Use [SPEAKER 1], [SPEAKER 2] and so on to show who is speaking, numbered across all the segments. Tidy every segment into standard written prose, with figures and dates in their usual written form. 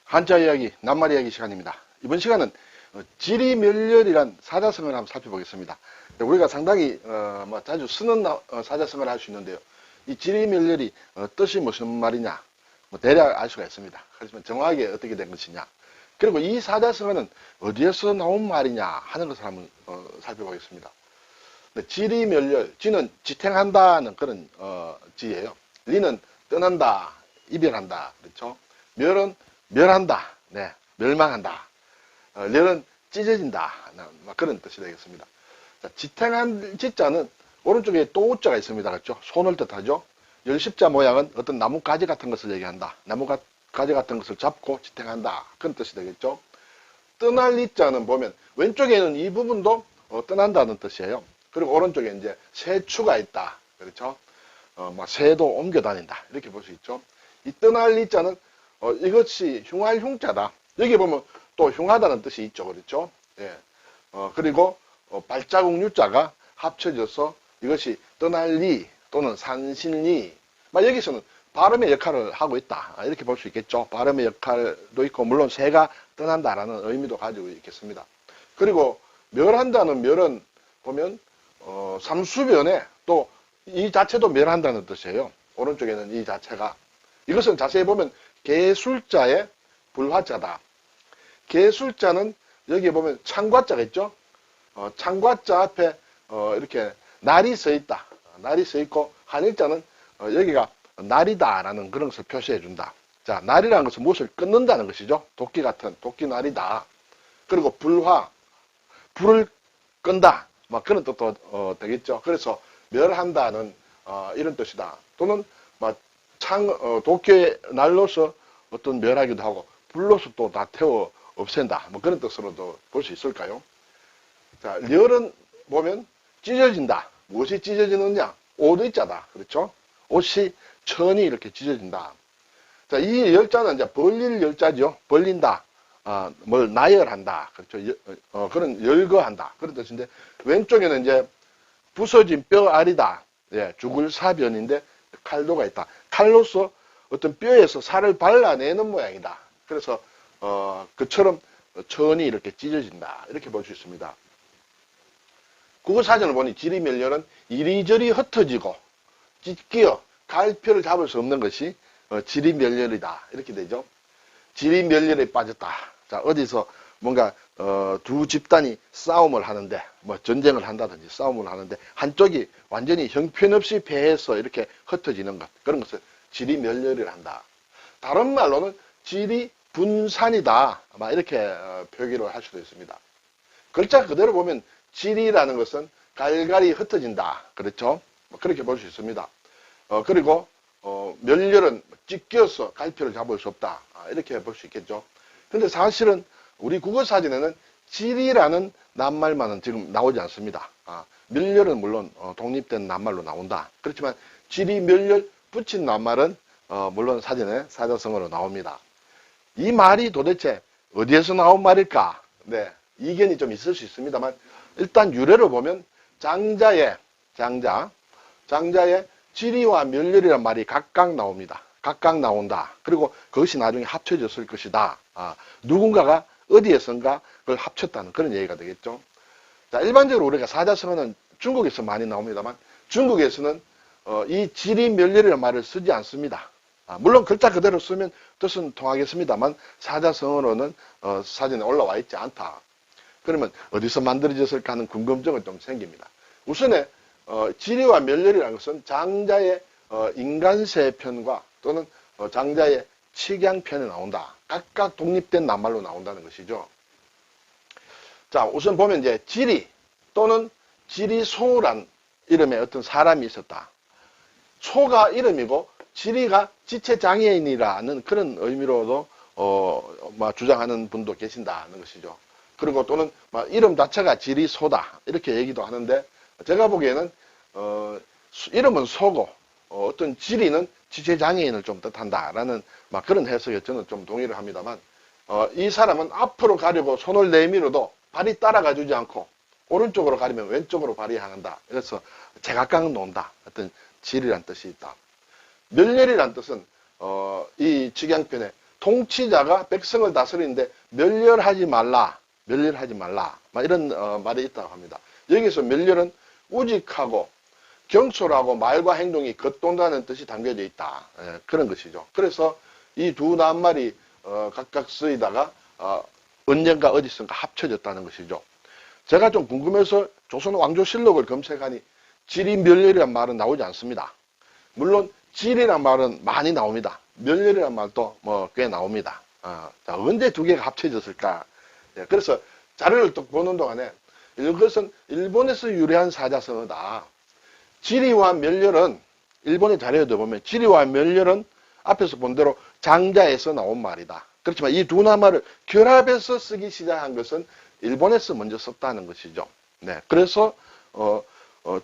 [SPEAKER 1] 한자 이야기, 낱말 이야기 시간입니다. 이번 시간은 지리멸렬이란 사자성어를 한번 살펴보겠습니다. 우리가 상당히 자주 쓰는 사자성어를 할 수 있는데요. 이 지리멸렬이 뜻이 무슨 말이냐, 대략 알 수가 있습니다. 하지만 정확하게 어떻게 된 것이냐, 그리고 이 사자성어는 어디에서 나온 말이냐 하는 것을 한번 살펴보겠습니다. 지리멸렬, 지는 지탱한다는 그런 지예요. 리는 떠난다, 이별한다, 그렇죠? 멸은 멸한다, 네, 멸망한다. 렬은 찢어진다, 그런 뜻이 되겠습니다. 자, 지탱한 지자는 오른쪽에 또자가 있습니다, 그렇죠? 손을 뜻하죠. 열십자 모양은 어떤 나뭇가지 같은 것을 얘기한다. 나뭇가지 같은 것을 잡고 지탱한다, 그런 뜻이 되겠죠. 떠날 이자는 보면 왼쪽에는 이 부분도 떠난다는 뜻이에요. 그리고 오른쪽에 이제 새추가 있다, 그렇죠? 새도 옮겨 다닌다, 이렇게 볼 수 있죠. 이 떠날 이자는 이것이 흉할 흉자다. 여기 보면 또 흉하다는 뜻이 있죠, 그렇죠? 예. 그리고 발자국 유자가 합쳐져서 이것이 떠날리 또는 산신리, 여기서는 발음의 역할을 하고 있다, 이렇게 볼 수 있겠죠. 발음의 역할도 있고, 물론 새가 떠난다라는 의미도 가지고 있겠습니다. 그리고 멸한다는 멸은 보면 삼수변에 또 이 자체도 멸한다는 뜻이에요. 오른쪽에는 이 자체가, 이것은 자세히 보면 개술자의 불화자다. 개술자는 여기 보면 창과자가 있죠. 창과자 앞에 이렇게 날이 서 있다. 날이 서 있고, 한일자는 여기가 날이다라는 그런 것을 표시해 준다. 자, 날이라는 것은 무엇을 끊는다는 것이죠. 도끼 같은 도끼 날이다. 그리고 불화, 불을 끈다, 그런 뜻도 되겠죠. 그래서 멸한다는 이런 뜻이다. 또는 도끼의 날로서 어떤 멸하기도 하고, 불로서 또 다 태워 없앤다, 그런 뜻으로도 볼 수 있을까요? 자, 렬은 보면 찢어진다. 무엇이 찢어지느냐? 옷의자다, 그렇죠? 옷이 천이 이렇게 찢어진다. 자, 이 열자는 이제 벌릴 열자죠. 벌린다, 뭘 나열한다, 그렇죠? 그런 열거한다, 그런 뜻인데, 왼쪽에는 이제 부서진 뼈 알이다. 예, 죽을 사변인데 칼도가 있다. 칼로서 어떤 뼈에서 살을 발라내는 모양이다. 그래서 그처럼 천이 이렇게 찢어진다, 이렇게 볼 수 있습니다. 국어사전을 보니 지리멸렬은 이리저리 흩어지고 찢겨 갈표를 잡을 수 없는 것이 지리멸렬이다, 이렇게 되죠. 지리멸렬에 빠졌다. 자, 어디서 뭔가 두 집단이 싸움을 하는데, 전쟁을 한다든지 싸움을 하는데 한쪽이 완전히 형편없이 패해서 이렇게 흩어지는 것, 그런 것을 지리멸렬이라 한다. 다른 말로는 지리분산이다, 이렇게 표기를 할 수도 있습니다. 글자 그대로 보면 지리라는 것은 갈갈이 흩어진다, 그렇죠? 그렇게 볼 수 있습니다. 그리고 멸렬은 찢겨서 갈표를 잡을 수 없다, 이렇게 볼 수 있겠죠. 근데 사실은 우리 국어사전에는 지리라는 낱말만은 지금 나오지 않습니다. 멸렬은 물론 독립된 낱말로 나온다. 그렇지만 지리, 멸렬 붙인 낱말은 물론 사전에 사자성어로 나옵니다. 이 말이 도대체 어디에서 나온 말일까? 네, 이견이 좀 있을 수 있습니다만, 일단 유래를 보면 장자의 지리와 멸렬이란 말이 각각 나옵니다. 각각 나온다. 그리고 그것이 나중에 합쳐졌을 것이다. 누군가가 어디에선가 그걸 합쳤다는 그런 얘기가 되겠죠. 자, 일반적으로 우리가 사자성어는 중국에서 많이 나옵니다만, 중국에서는 이 지리멸렬이라는 말을 쓰지 않습니다. 물론 글자 그대로 쓰면 뜻은 통하겠습니다만, 사자성어로는 사전에 올라와 있지 않다. 그러면 어디서 만들어졌을까 하는 궁금증은 좀 생깁니다. 우선에 지리와 멸렬이라는 것은 장자의 인간세 편과 또는 장자의 칙양편에 나온다. 각각 독립된 낱말로 나온다는 것이죠. 자, 우선 보면 이제 지리 또는 지리소란 이름의 어떤 사람이 있었다. 소가 이름이고 지리가 지체장애인이라는 그런 의미로도 주장하는 분도 계신다는 것이죠. 그리고 또는 이름 자체가 지리소다, 이렇게 얘기도 하는데, 제가 보기에는 이름은 소고 어떤 지리는 지체장애인을 좀 뜻한다라는 그런 해석에 저는 좀 동의를 합니다만, 이 사람은 앞으로 가려고 손을 내밀어도 발이 따라가 주지 않고 오른쪽으로 가려면 왼쪽으로 발이 향한다. 그래서 제각각 논다, 어떤 지리란 뜻이 있다. 멸렬이란 뜻은 이 직양편에 통치자가 백성을 다스리는데 멸렬하지 말라. 멸렬하지 말라. 막 이런 말이 있다고 합니다. 여기서 멸렬은 우직하고 경솔하고 말과 행동이 겉돈다는 뜻이 담겨져 있다. 예, 그런 것이죠. 그래서 이 두 낱말이 각각 쓰이다가 언젠가 어디선가 합쳐졌다는 것이죠. 제가 좀 궁금해서 조선 왕조실록을 검색하니 지리멸렬이란 말은 나오지 않습니다. 물론 지리란 말은 많이 나옵니다. 멸렬이란 말도 뭐 꽤 나옵니다. 자, 언제 두 개가 합쳐졌을까? 예, 그래서 자료를 또 보는 동안에 이것은 일본에서 유래한 사자성어다. 지리와 멸렬은 일본의 자료에도 보면 지리와 멸렬은 앞에서 본 대로 장자에서 나온 말이다. 그렇지만 이 두 낱말을 결합해서 쓰기 시작한 것은 일본에서 먼저 썼다는 것이죠. 네, 그래서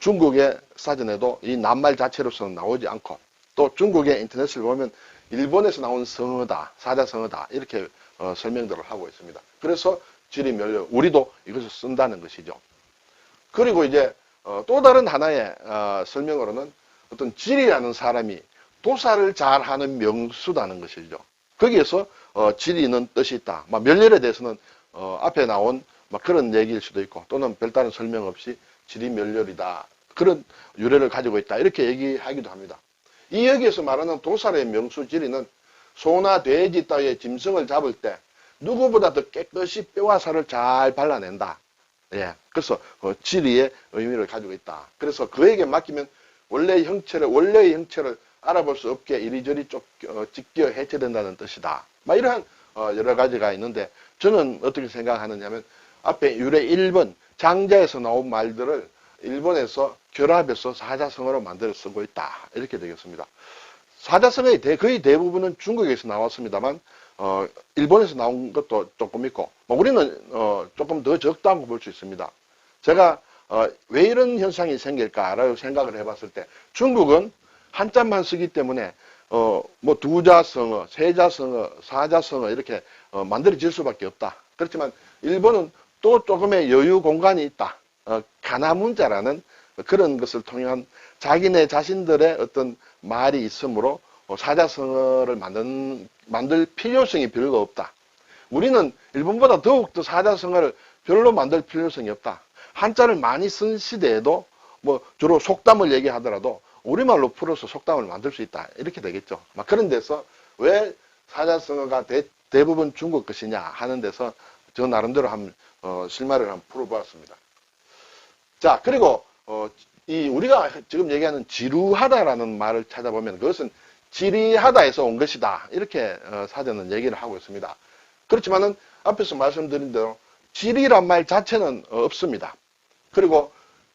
[SPEAKER 1] 중국의 사전에도 이 낱말 자체로서는 나오지 않고 또 중국의 인터넷을 보면 일본에서 나온 성어다, 사자성어다 이렇게 설명들을 하고 있습니다. 그래서 지리멸렬 우리도 이것을 쓴다는 것이죠. 그리고 이제 또 다른 하나의 설명으로는 어떤 지리라는 사람이 도사를 잘하는 명수다는 것이죠. 거기에서 지리는 뜻이 있다. 멸렬에 대해서는 앞에 나온 그런 얘기일 수도 있고 또는 별다른 설명 없이 지리멸렬이다. 그런 유래를 가지고 있다. 이렇게 얘기하기도 합니다. 이 여기에서 말하는 도살의 명수 지리는 소나 돼지 따위의 짐승을 잡을 때 누구보다 더 깨끗이 뼈와 살을 잘 발라낸다. 예, 그래서 지리의 의미를 가지고 있다. 그래서 그에게 맡기면 원래의 형체를 알아볼 수 없게 이리저리 찢겨 해체된다는 뜻이다. 이러한 여러 가지가 있는데 저는 어떻게 생각하느냐면 앞에 유래 1번 장자에서 나온 말들을 일본에서 결합해서 사자성어로 만들어 쓰고 있다. 이렇게 되겠습니다. 사자성어의 거의 대부분은 중국에서 나왔습니다만 일본에서 나온 것도 조금 있고 우리는 조금 더 적다고 볼 수 있습니다. 제가 왜 이런 현상이 생길까라고 생각을 해봤을 때 중국은 한자만 쓰기 때문에 두자성어, 세자성어, 사자성어 이렇게 만들어질 수밖에 없다. 그렇지만 일본은 또 조금의 여유 공간이 있다. 가나문자라는 그런 것을 통한 자기네 자신들의 어떤 말이 있으므로 사자성어를 만들 필요성이 별로 없다. 우리는 일본보다 더욱더 사자성어를 별로 만들 필요성이 없다. 한자를 많이 쓴 시대에도 주로 속담을 얘기하더라도 우리말로 풀어서 속담을 만들 수 있다. 이렇게 되겠죠. 그런 데서 왜 사자성어가 대부분 중국 것이냐 하는 데서 저 나름대로 실마리를 한번 풀어보았습니다. 자, 그리고 우리가 지금 얘기하는 지루하다라는 말을 찾아보면 그것은 지리하다에서 온 것이다. 이렇게 사전은 얘기를 하고 있습니다. 그렇지만은 앞에서 말씀드린 대로 지리란 말 자체는 없습니다. 그리고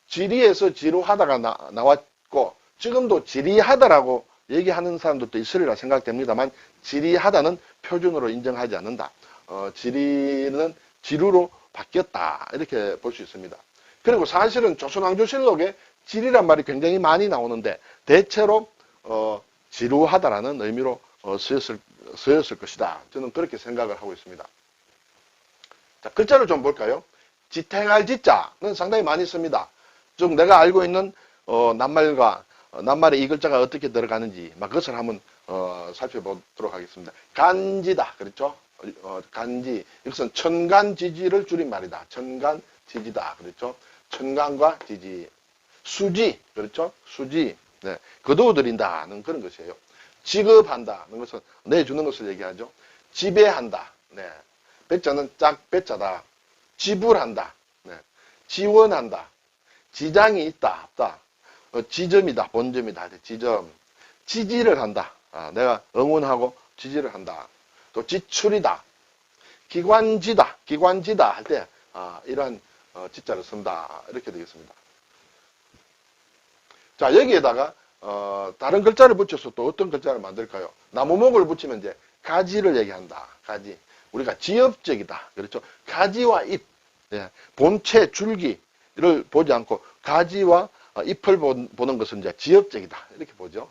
[SPEAKER 1] 지리에서 지루하다가 나왔고 지금도 지리하다라고 얘기하는 사람들도 있으리라 생각됩니다만 지리하다는 표준으로 인정하지 않는다. 지리는 지루로 바뀌었다. 이렇게 볼 수 있습니다. 그리고 사실은 조선왕조실록에 지리란 말이 굉장히 많이 나오는데 대체로 지루하다라는 의미로 쓰였을 것이다. 저는 그렇게 생각을 하고 있습니다. 자, 글자를 좀 볼까요? 지탱할 지자는 상당히 많이 씁니다. 즉 내가 알고 있는 낱말에 이 글자가 어떻게 들어가는지 그것을 한번 살펴보도록 하겠습니다. 간지다. 그렇죠? 간지. 이것은 천간지지를 줄인 말이다. 천간지지다. 그렇죠? 천간과 지지. 수지. 그렇죠? 수지. 네. 거두어들인다는 그런 것이에요. 지급한다는 것은 내주는 것을 얘기하죠. 지배한다. 네. 배자는 짝배자다. 지불한다. 네. 지원한다. 지장이 있다. 없다. 지점이다. 본점이다. 지점. 지지를 한다. 내가 응원하고 지지를 한다. 또 지출이다. 기관지다. 기관지다 할 때 이러한 지자를 쓴다. 이렇게 되겠습니다. 자, 여기에다가 다른 글자를 붙여서 또 어떤 글자를 만들까요? 나무목을 붙이면 이제 가지를 얘기한다. 가지. 우리가 지엽적이다. 그렇죠? 가지와 잎. 예, 본체, 줄기를 보지 않고 가지와 잎을 보는 것은 이제 지엽적이다. 이렇게 보죠.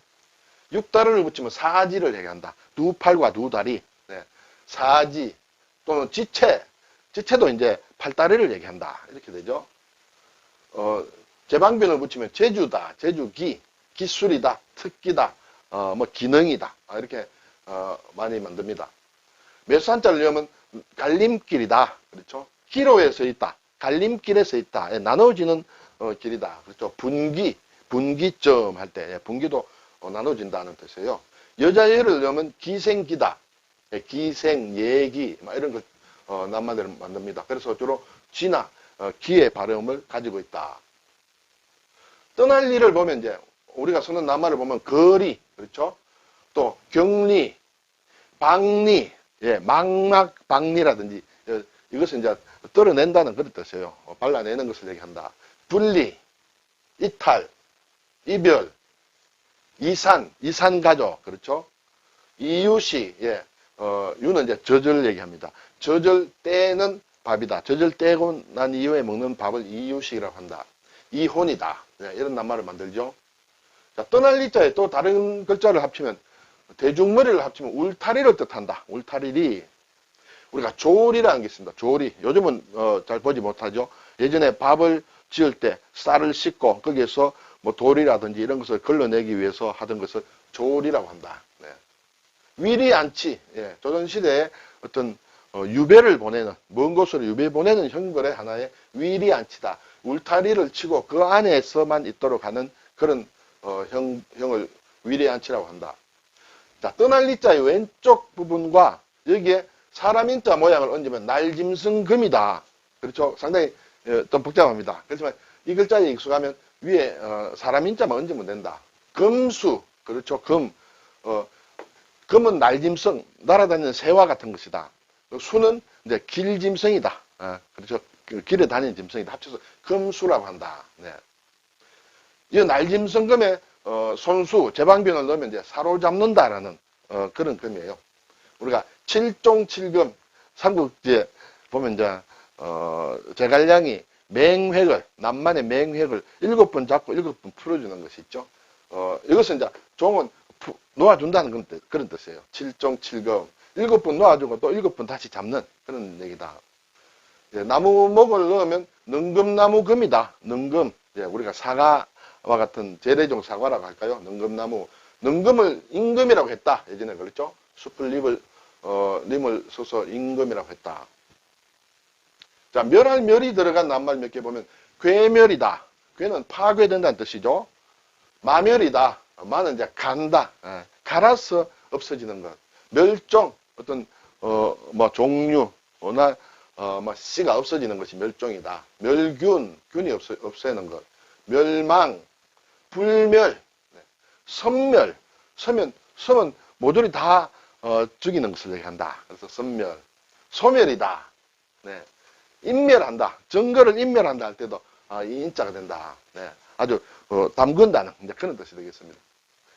[SPEAKER 1] 육다리를 붙이면 사지를 얘기한다. 두 팔과 두 다리. 네, 사지. 또는 지체. 지체도 이제 팔다리를 얘기한다. 이렇게 되죠. 제방변을 붙이면 제주다. 제주기. 기술이다. 특기다. 기능이다. 이렇게 많이 만듭니다. 몇 한자를 넣으면 갈림길이다. 그렇죠? 기로에 서 있다. 갈림길에 서 있다. 예, 나눠지는 길이다. 그렇죠? 분기점 할 때, 예, 분기도 나눠진다는 뜻이에요. 여자예를 넣으면 기생기다. 예, 기생, 예기, 이런 걸, 낱말을 만듭니다. 그래서 주로 지나, 기의 발음을 가지고 있다. 떠날 리를 보면 이제, 우리가 쓰는 낱말을 보면 거리, 그렇죠? 또 경리, 방리, 예, 망막, 방리라든지, 이것은 이제 떨어낸다는 그런 뜻이에요. 발라내는 것을 얘기한다. 분리, 이탈, 이별, 이산가족, 그렇죠? 이유시, 예, 유는 이제 젖을 얘기합니다. 젖을 떼는 밥이다. 젖을 떼고 난 이후에 먹는 밥을 이유식이라고 한다. 이혼이다. 예, 이런 낱말을 만들죠. 자, 떠날 리자에 또 다른 글자를 합치면, 대중머리를 합치면 울타리를 뜻한다. 울타리리. 우리가 조리라는 게 있습니다. 조리. 요즘은 잘 보지 못하죠. 예전에 밥을 지을 때 쌀을 씻고 거기에서 뭐 돌이라든지 이런 것을 걸러내기 위해서 하던 것을 조리라고 한다. 네. 위리안치. 예. 조선시대에 어떤 유배를 보내는, 먼 곳으로 유배 보내는 형벌의 하나의 위리안치다. 울타리를 치고 그 안에서만 있도록 하는 그런 형을 위리안치라고 한다. 자, 떠날 리자의 왼쪽 부분과 여기에 사람 인자 모양을 얹으면 날짐승금이다. 그렇죠? 상당히 좀 복잡합니다. 그렇지만 이 글자에 익숙하면 위에 사람 인자만 얹으면 된다. 금수, 그렇죠? 금은 날짐승, 날아다니는 새와 같은 것이다. 수는 이제 길짐승이다. 그렇죠? 길에 다니는 짐승이다. 합쳐서 금수라고 한다. 네. 이 날짐승금에 손수, 제방변을 넣으면 이제 사로잡는다라는 그런 금이에요. 우리가 칠종칠금, 삼국지에 보면 이제 제갈량이 맹획을, 남만의 맹획을 7번 잡고 7번 풀어주는 것이 있죠. 이것은 이제 종은 놓아준다는 그런 뜻이에요. 칠종칠금. 7번 놓아주고 또 7번 다시 잡는 그런 얘기다. 예, 나무목을 넣으면 능금나무금이다. 능금. 예, 우리가 사과와 같은 재래종 사과라고 할까요? 능금나무. 능금을 임금이라고 했다. 예전에 그랬죠? 숲을 림을 써서 임금이라고 했다. 자, 멸할 멸이 들어간 낱말 몇 개 보면 괴멸이다. 괴는 파괴된다는 뜻이죠. 마멸이다. 마는 이제 간다. 갈아서 없어지는 것. 멸종, 어떤 뭐 종류나 뭐 씨가 없어지는 것이 멸종이다. 멸균, 균이 없애는 것. 멸망, 불멸, 섬멸. 섬은 모조리 다 죽이는 것을 얘기한다. 그래서 섬멸. 소멸이다. 네. 인멸한다. 증거를 인멸한다 할 때도 이 인자가 된다. 네. 아주 담근다는 이제 그런 뜻이 되겠습니다.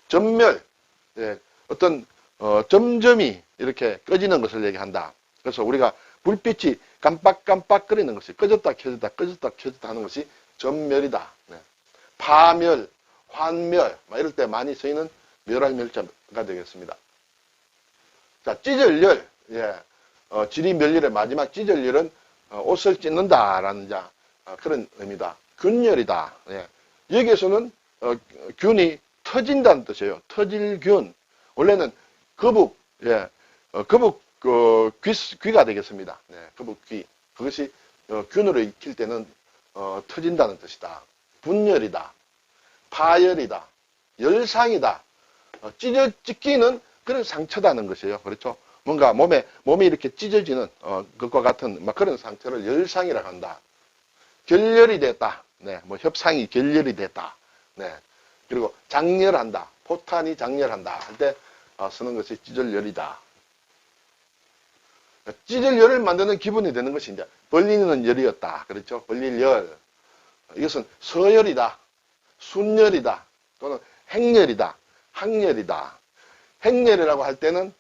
[SPEAKER 1] 전멸. 네. 어떤 점점이 이렇게 꺼지는 것을 얘기한다. 그래서 우리가 불빛이 깜빡깜빡거리는 것이 꺼졌다 켜졌다 꺼졌다 켜졌다 하는 것이 전멸이다. 네. 파멸, 환멸 이럴 때 많이 쓰이는 멸할 멸자가 되겠습니다. 자, 찢을열. 예. 지리멸렬의 마지막 찢을열은 옷을 찢는다라는 그런 의미다. 균열이다. 예. 여기에서는 균이 터진다는 뜻이에요. 터질 균. 원래는 거북, 예, 거북 귀가 되겠습니다. 네, 거북 귀. 그것이 균으로 익힐 때는 터진다는 뜻이다. 분열이다. 파열이다. 열상이다. 찢기는 그런 상처다는 것이에요. 그렇죠? 뭔가 몸이 이렇게 찢어지는 것과 같은 막 그런 상처를 열상이라고 한다. 결렬이 됐다. 네, 뭐 협상이 결렬이 됐다. 네. 그리고 장렬한다. 포탄이 장렬한다. 할 때 쓰는 것이 찢을열이다. 찢을열을 만드는 기분이 되는 것이 이제 벌리는 열이었다. 그렇죠? 벌릴 열. 이것은 서열이다. 순열이다. 또는 행열이다. 학열이다. 행열이라고 할 때는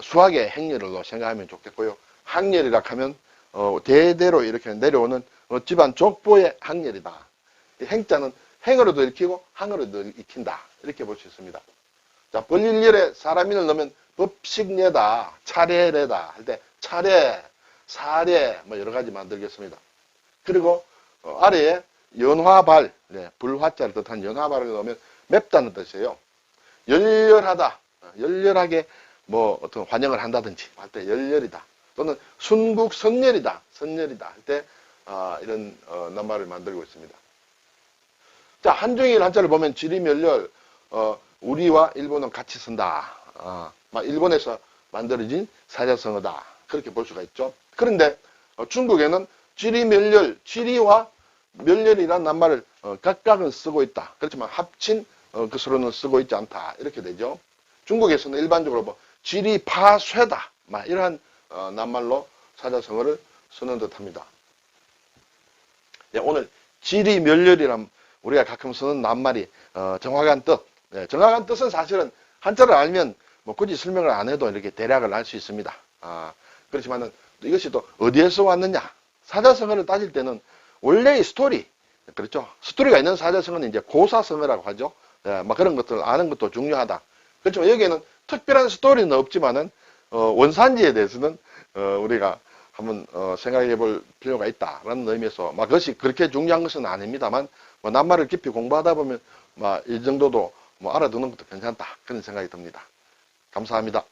[SPEAKER 1] 수학의 행열로 생각하면 좋겠고요. 학열이라 하면 대대로 이렇게 내려오는 집안 족보의 학열이다. 이 행자는 행으로도 읽히고 항으로도 읽힌다. 이렇게 볼 수 있습니다. 자, 벌릴열에 사람인을 넣으면 법식례다, 차례례다 할 때 차례, 사례 뭐 여러 가지 만들겠습니다. 그리고 아래에 연화발, 네, 불화자를 뜻한 연화발을 넣으면 맵다는 뜻이에요. 열렬하다, 열렬하게 뭐 어떤 환영을 한다든지 할 때 열렬이다. 또는 순국 선열이다. 선열이다. 할 때 이런 낱말을 만들고 있습니다. 자, 한중일 한자를 보면 지리멸렬, 우리와 일본은 같이 쓴다. 일본에서 만들어진 사자성어다. 그렇게 볼 수가 있죠. 그런데 중국에는 지리멸렬, 지리와 멸렬이라는 낱말을 각각은 쓰고 있다. 그렇지만 합친 것으로는 쓰고 있지 않다. 이렇게 되죠. 중국에서는 일반적으로 뭐 지리파쇠다. 이러한 낱말로 사자성어를 쓰는 듯합니다. 네, 오늘 지리멸렬이란 우리가 가끔 쓰는 낱말이 정확한 뜻. 네, 정확한 뜻은 사실은 한자를 알면 뭐 굳이 설명을 안 해도 이렇게 대략을 알 수 있습니다. 그렇지만은 이것이 또 어디에서 왔느냐? 사자성어를 따질 때는 원래의 스토리, 그렇죠? 스토리가 있는 사자성어는 이제 고사성어라고 하죠. 그런 것들을 아는 것도 중요하다. 그렇지만 여기에는 특별한 스토리는 없지만은 원산지에 대해서는 우리가 한번 생각해 볼 필요가 있다라는 의미에서 그것이 그렇게 중요한 것은 아닙니다만 낱말을 깊이 공부하다 보면 이 정도도 알아두는 것도 괜찮다 그런 생각이 듭니다. 감사합니다.